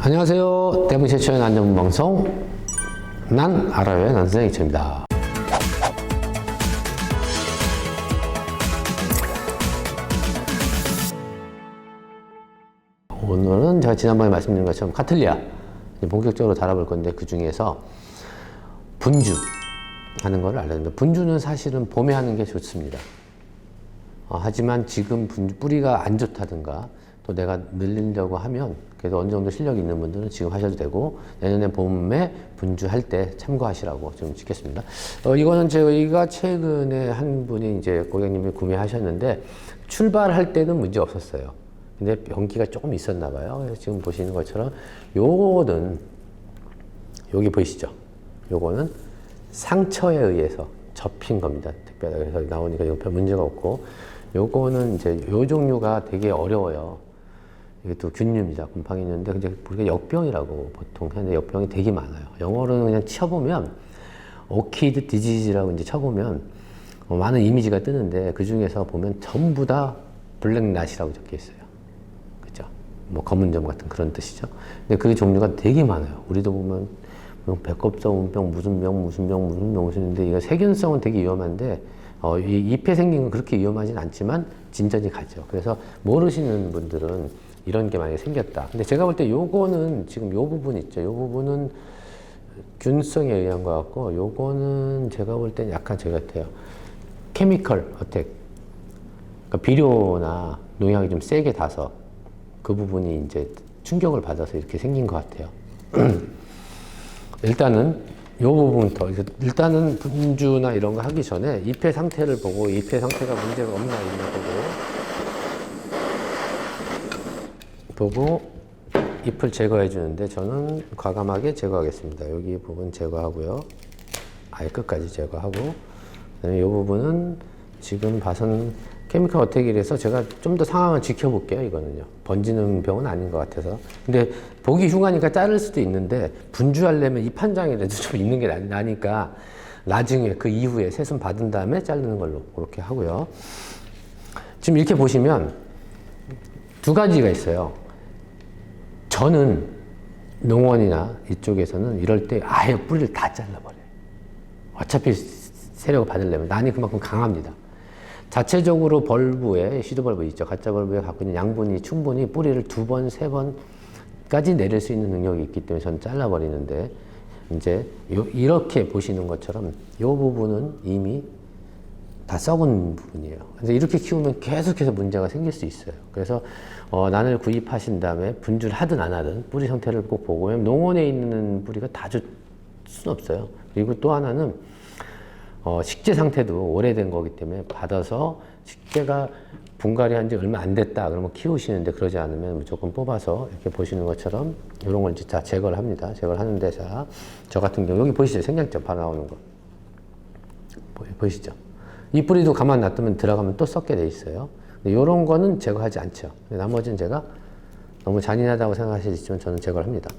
안녕하세요. 대부 최초의 안전문 방송 난 알아요의 난선생 이천입니다. 오늘은 제가 지난번에 말씀드린 것처럼 카틀리아 본격적으로 다뤄볼 건데, 그 중에서 분주 하는 걸 알려드립니다. 분주는 사실은 봄에 하는 게 좋습니다. 하지만 지금 분주 뿌리가 안 좋다든가 또 내가 늘리려고 하면 그래도 어느 정도 실력이 있는 분들은 지금 하셔도 되고, 내년에 봄에 분주할 때 참고하시라고 좀 찍겠습니다. 이거는 저희가 최근에 한 분이 이제 고객님이 구매하셨는데 출발할 때는 문제 없었어요. 근데 병기가 조금 있었나 봐요. 그래서 지금 보시는 것처럼 요거는, 여기 보이시죠? 요거는 상처에 의해서 접힌 겁니다. 특별하게. 그래서 나오니까 이거 별 문제가 없고, 요거는 이제 요 종류가 되게 어려워요. 이게 또 균류입니다. 곰팡이는데, 근데 우리가 역병이라고 보통 하는데 역병이 되게 많아요. 영어로는 그냥 쳐보면 오키드 디지즈라고 이제 쳐보면 많은 이미지가 뜨는데, 그 중에서 보면 전부 다 블랙낫이라고 적혀 있어요. 그죠? 뭐 검은 점 같은 그런 뜻이죠. 근데 그 종류가 되게 많아요. 우리도 보면 배꼽서운병, 무슨 병, 무슨 병, 무슨 병, 무슨인데, 이거 세균성은 되게 위험한데, 잎에 생긴 건 그렇게 위험하진 않지만 진전이 가죠. 그래서 모르시는 분들은 이런 게 만약에 생겼다. 근데 제가 볼 때 요거는 지금 요 부분 있죠. 요 부분은 균성에 의한 것 같고, 요거는 제가 볼 땐 약간 저희 같아요. 케미컬 어택. 그러니까 비료나 농약이 좀 세게 닿아서 그 부분이 이제 충격을 받아서 이렇게 생긴 것 같아요. 일단은 요 부분부터, 일단은 분주나 이런 거 하기 전에 잎의 상태를 보고, 잎의 상태가 문제가 없나 있나 보고 잎을 제거해 주는데, 저는 과감하게 제거하겠습니다. 여기 부분 제거하고요. 아예 끝까지 제거하고, 그다음에 이 부분은 지금 봐선 케미컬 어택이라서 제가 좀 더 상황을 지켜볼게요. 이거는요. 번지는 병은 아닌 것 같아서. 근데 보기 흉하니까 자를 수도 있는데, 분주하려면 잎 한 장이라도 좀 있는 게 나니까 나중에 그 이후에 새순 받은 다음에 자르는 걸로 그렇게 하고요. 지금 이렇게 보시면 두 가지가 있어요. 저는 농원이나 이쪽에서는 이럴 때 아예 뿌리를 다 잘라버려요. 어차피 세력을 받으려면 난이 그만큼 강합니다. 자체적으로 벌브에, 시드벌브 있죠. 가짜 벌브에 갖고 있는 양분이 충분히 뿌리를 2번, 3번까지 내릴 수 있는 능력이 있기 때문에 저는 잘라버리는데, 이제 이렇게 보시는 것처럼 이 부분은 이미 다 썩은 부분이에요. 그래서 이렇게 키우면 계속해서 문제가 생길 수 있어요. 그래서 난을 구입하신 다음에 분주를 하든 안 하든 뿌리 상태를 꼭 보고, 왜냐면 농원에 있는 뿌리가 다 줄 수는 없어요. 그리고 또 하나는 식재 상태도 오래된 거기 때문에 받아서, 식재가 분갈이 한 지 얼마 안 됐다 그러면 키우시는데, 그러지 않으면 무조건 뽑아서 이렇게 보시는 것처럼 이런 걸 이제 다 제거를 합니다. 제거를 하는데, 자, 저 같은 경우 여기 보이시죠? 생장점 바로 나오는 거 보이시죠? 이 뿌리도 가만 놔두면 들어가면 또 썩게 돼 있어요. 근데 이런 거는 제거하지 않죠. 나머지는 제가 너무 잔인하다고 생각하시지만 저는 제거를 합니다.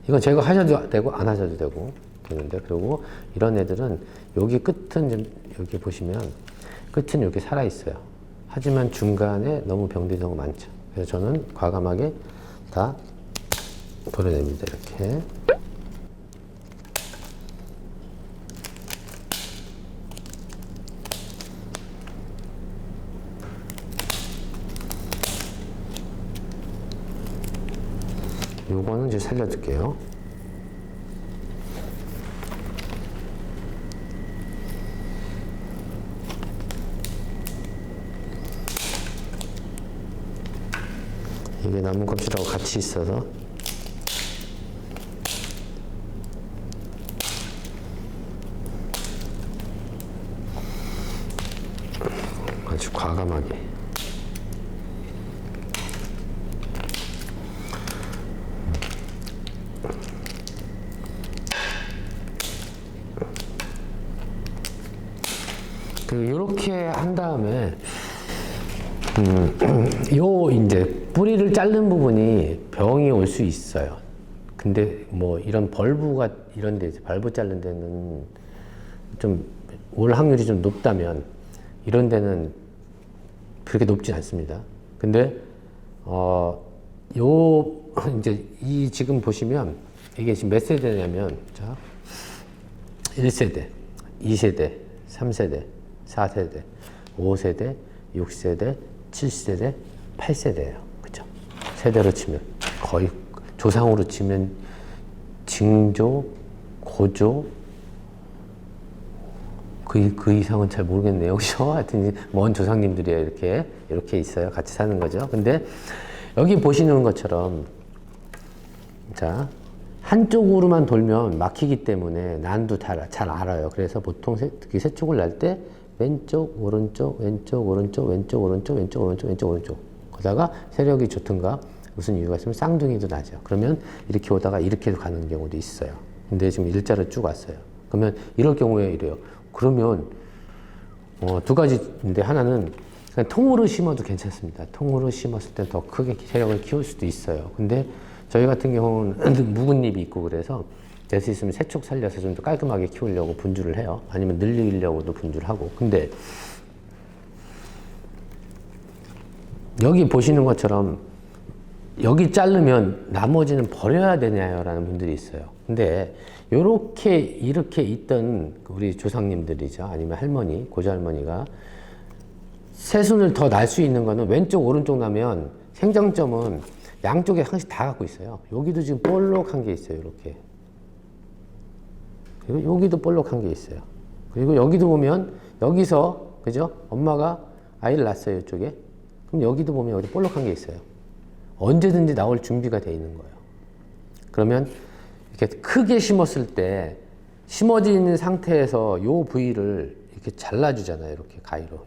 이건 제거하셔도 되고 안 하셔도 되고 되는데, 그리고 이런 애들은 여기 끝은 좀, 여기 보시면 끝은 이렇게 살아 있어요. 하지만 중간에 너무 병들이 너무 많죠. 그래서 저는 과감하게 다 도려냅니다. 이렇게. 요거는 이제 살려둘게요. 이게 나무 껍질하고 같이 있어서 아주 과감하게. 이렇게 한 다음에 요 이제 뿌리를 자른 부분이 병이 올 수 있어요. 근데 뭐 이런 벌브가 이런 데, 발부 자른 데는 좀 올 확률이 좀 높다면, 이런 데는 그렇게 높지 않습니다. 근데 요 이제 이 지금 보시면 이게 지금 몇 세대냐면 자 1세대, 2세대, 3세대, 4세대, 5세대, 6세대, 7세대, 8세대예요. 그죠? 세대로 치면 거의 조상으로 치면 징조, 고조 그 이상은 잘 모르겠네요. 그죠? 하여튼 먼 조상님들이 이렇게 있어요. 같이 사는 거죠. 근데 여기 보시는 것처럼 자 한쪽으로만 돌면 막히기 때문에 난도 잘 알아요. 그래서 보통 특히 세 쪽을 날 때 왼쪽, 오른쪽, 왼쪽, 오른쪽, 왼쪽, 오른쪽, 왼쪽, 오른쪽, 왼쪽, 오른쪽. 거다가 세력이 좋든가 무슨 이유가 있으면 쌍둥이도 나죠. 그러면 이렇게 오다가 이렇게 가는 경우도 있어요. 근데 지금 일자로 쭉 왔어요. 그러면 이럴 경우에 이래요. 그러면 두 가지인데 하나는 그냥 통으로 심어도 괜찮습니다. 통으로 심었을 때 더 크게 세력을 키울 수도 있어요. 근데 저희 같은 경우는 묵은 잎이 있고 그래서 될 수 있으면 세 쪽 살려서 좀 더 깔끔하게 키우려고 분주를 해요. 아니면 늘리려고도 분주를 하고. 근데 여기 보시는 것처럼 여기 자르면 나머지는 버려야 되냐라는 분들이 있어요. 근데 이렇게 있던 우리 조상님들이죠. 아니면 할머니, 고조할머니가 새순을 더 날 수 있는 거는 왼쪽, 오른쪽 나면 생장점은 양쪽에 항상 다 갖고 있어요. 여기도 지금 볼록한 게 있어요. 이렇게. 그리고 여기도 볼록한 게 있어요. 그리고 여기도 보면 여기서 그죠? 엄마가 아이를 낳았어요. 이쪽에. 그럼 여기도 보면 여기 볼록한 게 있어요. 언제든지 나올 준비가 돼 있는 거예요. 그러면 이렇게 크게 심었을 때 심어져 있는 상태에서 요 부위를 이렇게 잘라주잖아요. 이렇게 가위로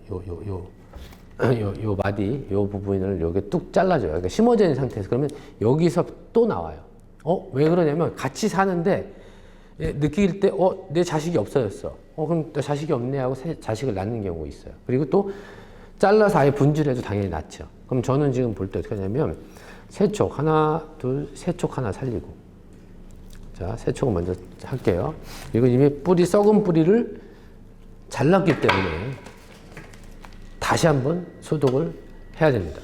요 마디 요 부분을 여기 뚝 잘라줘요. 그러니까 심어져 있는 상태에서 그러면 여기서 또 나와요. 왜 그러냐면 같이 사는데 느낄 때 내 자식이 없어졌어. 그럼 또 자식이 없네 하고 자식을 낳는 경우가 있어요. 그리고 또 잘라서 아예 분질해도 당연히 낫죠. 그럼 저는 지금 볼 때 어떻게 하냐면 세 쪽 하나 둘 세 쪽 하나 살리고 자 세 촉을 먼저 할게요. 그리고 이미 썩은 뿌리를 잘랐기 때문에 다시 한번 소독을 해야 됩니다.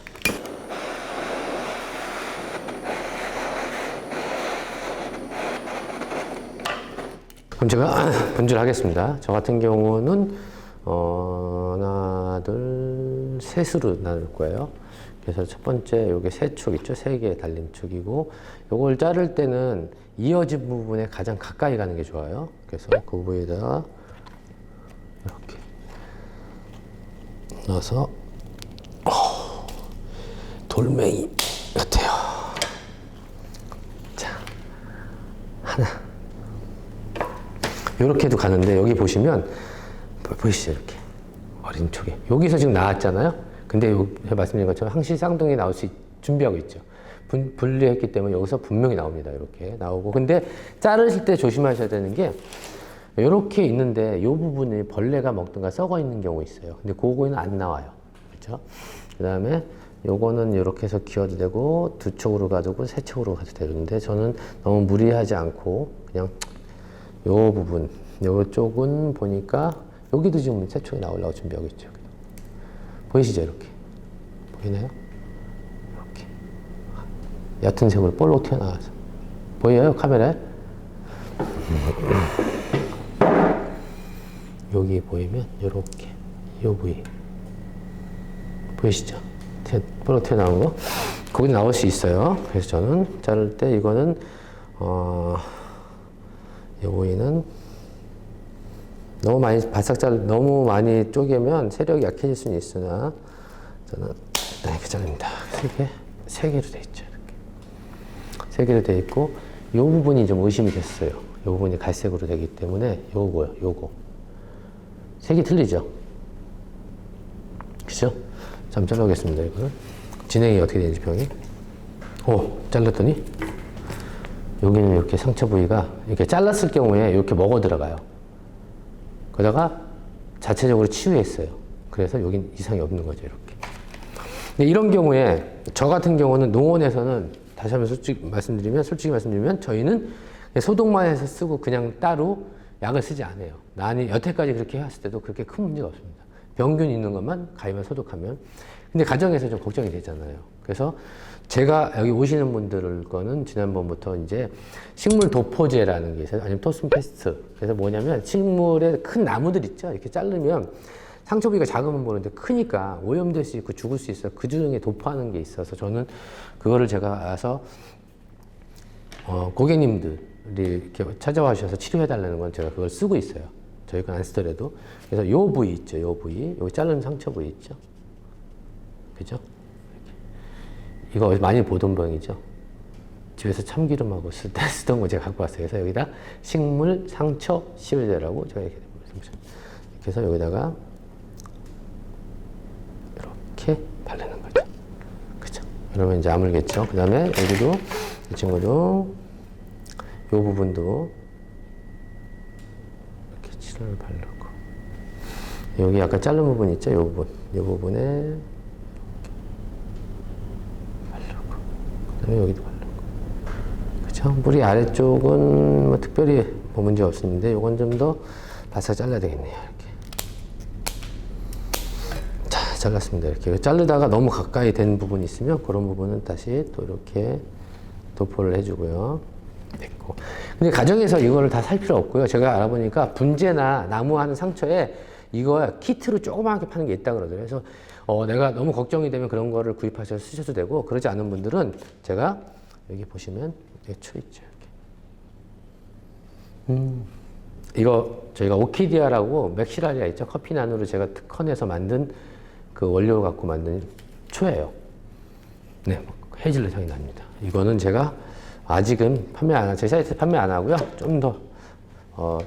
그럼 제가 분질하겠습니다. 저 같은 경우는 하나, 둘, 셋으로 나눌 거예요. 그래서 첫 번째 요게 세 촉 있죠? 세 개 달린 촉이고 요걸 자를 때는 이어진 부분에 가장 가까이 가는 게 좋아요. 그래서 그 부위에다가 이렇게 넣어서 돌멩이 같아요. 자, 하나. 요렇게도 가는데 여기 보시면 보이시죠? 이렇게 어린 촉에 여기서 지금 나왔잖아요. 근데 제가 말씀드린 것처럼 항시 쌍둥이 나올 수 준비하고 있죠. 분리했기 때문에 여기서 분명히 나옵니다. 이렇게 나오고. 근데 자르실 때 조심하셔야 되는 게 이렇게 있는데 이 부분이 벌레가 먹든가 썩어 있는 경우 있어요. 근데 그거는 안 나와요. 그렇죠? 그 다음에 요거는 이렇게 해서 기어도 되고 두 촉으로 가도 세 촉으로 가도 되는데 저는 너무 무리하지 않고 그냥 요 부분, 요 쪽은 보니까 여기도 지금 세 촉이 나오려고 준비하고 있죠. 보이시죠? 이렇게. 보이나요? 이렇게. 옅은 색으로 볼록 튀어나와서. 보여요? 카메라에? 여기 보이면 이렇게 요 부위 보이시죠? 볼록 튀어나온 거 거기 나올 수 있어요. 그래서 저는 자를 때 이거는 이 부위는 너무 많이 너무 많이 쪼개면 세력이 약해질 수는 있으나 저는 이렇게 자릅니다. 세 개로 돼 있죠. 이렇게 세 개로 돼 있고 이 부분이 좀 의심이 됐어요. 이 부분이 갈색으로 되기 때문에 요거 색이 틀리죠. 그죠? 자, 한번 잘라보겠습니다. 이거를 진행이 어떻게 되는지 병이. 잘랐더니 여기는 이렇게 상처 부위가 이렇게 잘랐을 경우에 이렇게 먹어 들어가요. 그러다가 자체적으로 치유했어요. 그래서 여긴 이상이 없는 거죠. 이렇게. 근데 이런 경우에 저 같은 경우는 농원에서는 다시 한번 솔직히 말씀드리면 저희는 소독만 해서 쓰고 그냥 따로 약을 쓰지 않아요. 여태까지 그렇게 해왔을 때도 그렇게 큰 문제가 없습니다. 병균 있는 것만 가위만 소독하면. 근데 가정에서 좀 걱정이 되잖아요. 그래서 제가 여기 오시는 분들 거는 지난번부터 이제 식물 도포제라는 게 있어요. 아니면 토슨 페스트. 그래서 뭐냐면 식물에 큰 나무들 있죠. 이렇게 자르면 상처 부위가 작으면 모르는데 크니까 오염될 수 있고 죽을 수 있어요. 그 중에 도포하는 게 있어서 저는 그거를 제가 와서 고객님들이 이렇게 찾아와 주셔서 치료해달라는 건 제가 그걸 쓰고 있어요. 저희가 안 쓰더라도. 그래서 요 부위 있죠. 요 부위. 요 자른 상처 부위 있죠. 그죠? 이거 많이 보던 병이죠. 집에서 참기름하고 쓰던 거 제가 갖고 왔어요. 그래서 여기다 식물 상처 치료제라고 제가 이렇게 해서 여기다가 이렇게 바르는 거죠. 그죠? 그러면 이제 아물겠죠. 그 다음에 여기도 이 친구도 요 부분도 이렇게 칠을 바르고 여기 아까 자른 부분 있죠? 요 부분. 이 부분에 여기도 바르고. 그쵸? 뿌리 아래쪽은 뭐 특별히 뭐 문제 없었는데, 요건 좀 더 바싹 잘라야 되겠네요. 이렇게. 자, 잘랐습니다. 이렇게. 자르다가 너무 가까이 된 부분이 있으면, 그런 부분은 다시 또 이렇게 도포를 해주고요. 됐고. 근데 가정에서 이거를 다 살 필요 없고요. 제가 알아보니까 분재나 나무하는 상처에 이거 키트로 조그맣게 파는 게 있다 그러더라고요. 그래서 내가 너무 걱정이 되면 그런 거를 구입하셔서 쓰셔도 되고, 그러지 않은 분들은 제가 여기 보시면 여기 쳐 있죠. 이렇게. 이거 저희가 오키디아라고 맥시라리아 있죠. 커피난으로 제가 특허내서 만든 그 원료 갖고 만든 초예요. 네, 헤이즐넛 향이 납니다. 이거는 제가 아직은 제 사이트에 판매 안 하고요. 좀 더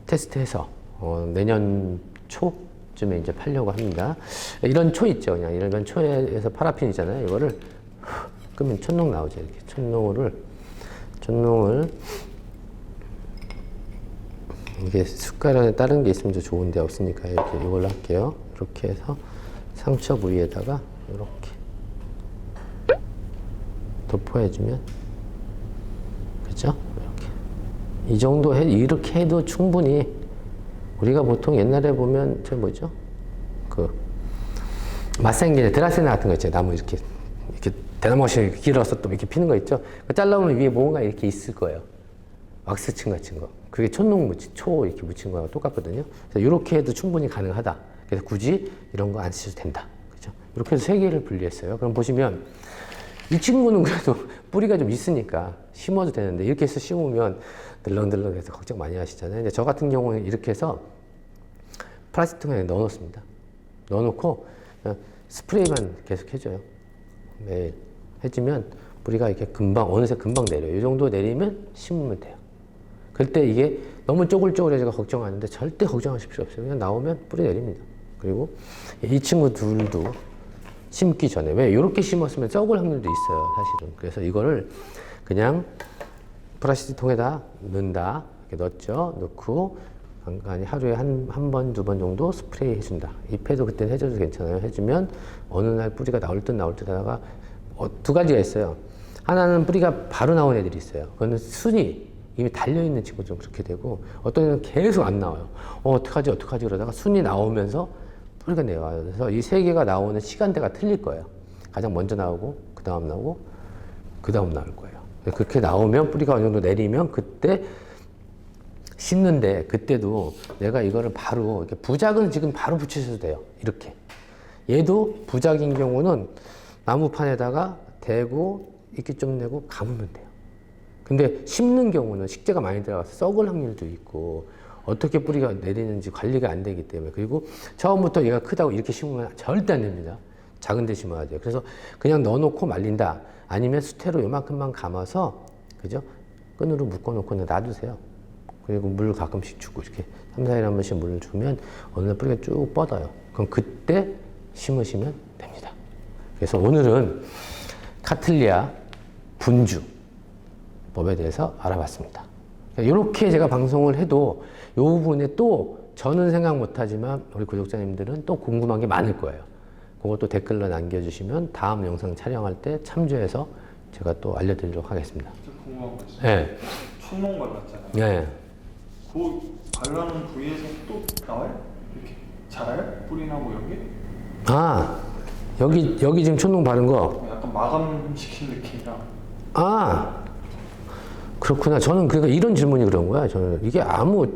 테스트해서 내년 초쯤에 이제 팔려고 합니다. 이런 초 있죠. 그냥 이런 초에서 파라핀 있잖아요. 이거를 끄면 촛농 나오죠. 이렇게 촛농을 이게 숟가락에 다른 게 있으면 더 좋은데 없으니까 이렇게 이걸로 할게요. 이렇게 해서 상처 부위에다가 이렇게 도포해주면, 그죠? 이렇게 이 정도 이렇게 해도 충분히, 우리가 보통 옛날에 보면 저 뭐죠? 그 마생개 드라세나 같은 거 있죠. 나무 이렇게 대나무시 길어서 또 이렇게 피는 거 있죠. 그 잘라보면 위에 뭔가 이렇게 있을 거예요. 왁스층 같은 거. 그게 촛농 초 이렇게 묻힌 거하고 똑같거든요. 그래서 이렇게 해도 충분히 가능하다. 그래서 굳이 이런 거 안 쓰셔도 된다. 그죠? 이렇게 해서 세 개를 분리했어요. 그럼 보시면 이 친구는 그래도 뿌리가 좀 있으니까 심어도 되는데, 이렇게 해서 심으면 들렁들렁해서 걱정 많이 하시잖아요. 근데 저 같은 경우는 이렇게 해서 플라스틱 통에 넣어놓습니다. 넣어놓고 그냥 스프레이만 계속 해줘요. 매일 해주면 뿌리가 이렇게 어느새 금방 내려요. 이 정도 내리면 심으면 돼요. 그때 이게 너무 쪼글쪼글해서 걱정하는데 절대 걱정하실 필요 없어요. 그냥 나오면 뿌리 내립니다. 그리고 이 친구 둘도 심기 전에, 왜 이렇게 심었으면 썩을 확률도 있어요, 사실은. 그래서 이거를 그냥 플라스틱 통에다 넣는다. 이렇게 넣었죠. 넣고 간간히 하루에 한 번, 두 번 정도 스프레이 해준다. 잎에도 그때는 해줘도 괜찮아요. 해주면 어느 날 뿌리가 나올 듯 하다가 두 가지가 있어요. 하나는 뿌리가 바로 나온 애들이 있어요. 그거는 순이 이미 달려있는 친구들은 그렇게 되고, 어떤 애는 계속 안 나와요. 어떡하지 그러다가 순이 나오면서 뿌리가 내려와요. 그래서 이 세 개가 나오는 시간대가 틀릴 거예요. 가장 먼저 나오고, 그 다음 나오고, 그 다음 나올 거예요. 그렇게 나오면 뿌리가 어느 정도 내리면 그때 심는데, 그때도 내가 이거를 바로, 이렇게 부작은 지금 바로 붙이셔도 돼요. 이렇게. 얘도 부작인 경우는 나무판에다가 대고, 이렇게 좀 내고 감으면 돼요. 근데 심는 경우는 식재가 많이 들어가서 썩을 확률도 있고, 어떻게 뿌리가 내리는지 관리가 안 되기 때문에. 그리고 처음부터 얘가 크다고 이렇게 심으면 절대 안 됩니다. 작은 데 심어야 돼요. 그래서 그냥 넣어놓고 말린다. 아니면 수태로 요만큼만 감아서, 그죠? 끈으로 묶어놓고 놔두세요. 그리고 물 가끔씩 주고, 이렇게 3, 4일에 한 번씩 물을 주면 어느 날 뿌리가 쭉 뻗어요. 그럼 그때 심으시면 됩니다. 그래서 오늘은 카틀리아 분주 법에 대해서 알아봤습니다. 이렇게 제가 방송을 해도 이 부분에 또 저는 생각 못하지만 우리 구독자님들은 또 궁금한 게 많을 거예요. 그것도 댓글로 남겨주시면 다음 영상 촬영할 때 참조해서 제가 또 알려드리도록 하겠습니다. 진짜 궁금한 거 있어요. 네. 촛농 발랐잖아요. 네. 그 발라놓은 부위에서 또 나와요? 이렇게 자라요? 뿌리나 뭐 여기? 아, 여기 지금 촌농 바른 거. 약간 마감시킨 느낌이랑. 아, 그렇구나. 저는 그러니까 이런 질문이 그런 거야. 저는 이게 아무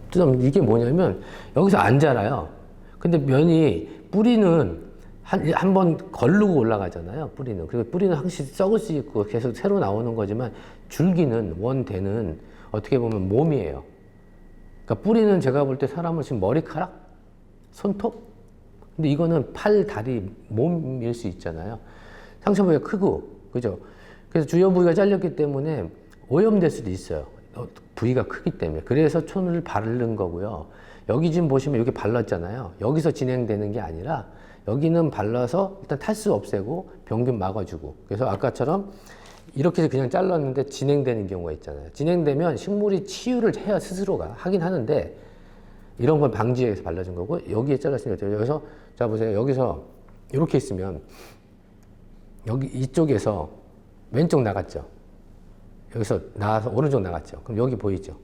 뜻 없는, 이게 뭐냐면 여기서 안 자라요. 근데 면이 뿌리는 한 번 걸르고 올라가잖아요. 뿌리는. 그리고 뿌리는 항상 썩을 수 있고 계속 새로 나오는 거지만 줄기는 원대는 어떻게 보면 몸이에요. 그러니까 뿌리는 제가 볼 때 사람은 지금 머리카락, 손톱. 근데 이거는 팔, 다리, 몸일 수 있잖아요. 상처 부위가 크고, 그죠? 그래서 주요 부위가 잘렸기 때문에 오염될 수도 있어요. 부위가 크기 때문에. 그래서 촌을 바르는 거고요. 여기 지금 보시면 여기 발랐잖아요. 여기서 진행되는 게 아니라 여기는 발라서 일단 탈수 없애고 병균 막아주고. 그래서 아까처럼 이렇게 해서 그냥 잘랐는데 진행되는 경우가 있잖아요. 진행되면 식물이 치유를 해야 스스로가 하긴 하는데 이런 걸 방지하기 위해서 발라준 거고, 여기에 잘랐으니까 여기서 자 보세요. 여기서 이렇게 있으면 여기 이쪽에서 왼쪽 나갔죠. 여기서 나와서 오른쪽 나갔죠. 그럼 여기 보이죠?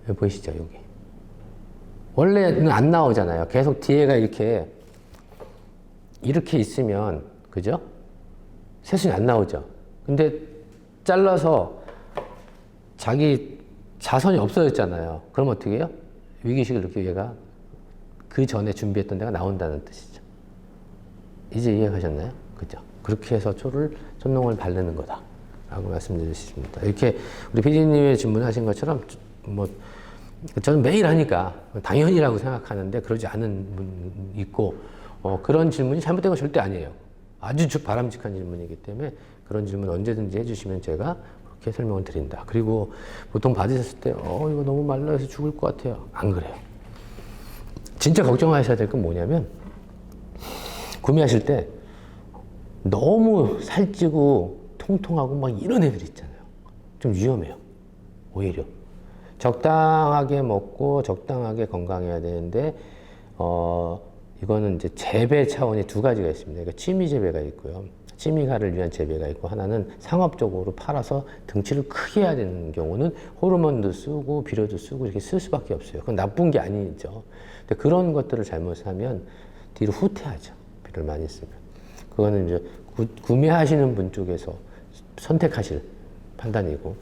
여기 보이시죠? 여기. 원래는 안 나오잖아요. 계속 뒤에가 이렇게 있으면, 그죠? 새순이 안 나오죠. 근데 잘라서 자기 자손이 없어졌잖아요. 그럼 어떻게 해요? 위기식을 느끼고 얘가 그 전에 준비했던 데가 나온다는 뜻이죠. 이제 이해가셨나요? 그죠? 그렇게 해서 촌농을 바르는 거다 라고 말씀드릴 수 있습니다. 이렇게 우리 PD님의 질문하신 것처럼 뭐 저는 매일 하니까 당연히라고 생각하는데 그러지 않은 분 있고, 그런 질문이 잘못된 건 절대 아니에요. 아주 바람직한 질문이기 때문에 그런 질문 언제든지 해주시면 제가 그렇게 설명을 드린다. 그리고 보통 받으셨을 때 이거 너무 말라서 죽을 것 같아요. 안 그래요. 진짜 걱정하셔야 될 건 뭐냐면, 구매하실 때 너무 살찌고 통통하고 막 이런 애들 있잖아요. 좀 위험해요. 오히려 적당하게 먹고 적당하게 건강해야 되는데, 이거는 이제 재배 차원이 두 가지가 있습니다. 그러니까 취미 재배가 있고요. 취미가를 위한 재배가 있고, 하나는 상업적으로 팔아서 등치를 크게 해야 되는 경우는 호르몬도 쓰고 비료도 쓰고 이렇게 쓸 수밖에 없어요. 그건 나쁜 게 아니죠. 근데 그런 것들을 잘못하면 뒤로 후퇴하죠. 비료를 많이 쓰면. 그거는 이제 구매하시는 분 쪽에서 선택하실 판단이고,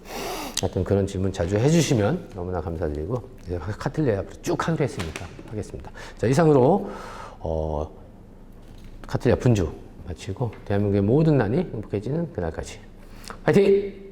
하여튼 그런 질문 자주 해주시면 너무나 감사드리고, 이제 카틀리아 앞으로 쭉 하기로 했으니까 하겠습니다. 자, 이상으로 카틀리아 분주 마치고 대한민국의 모든 난이 행복해지는 그날까지 화이팅!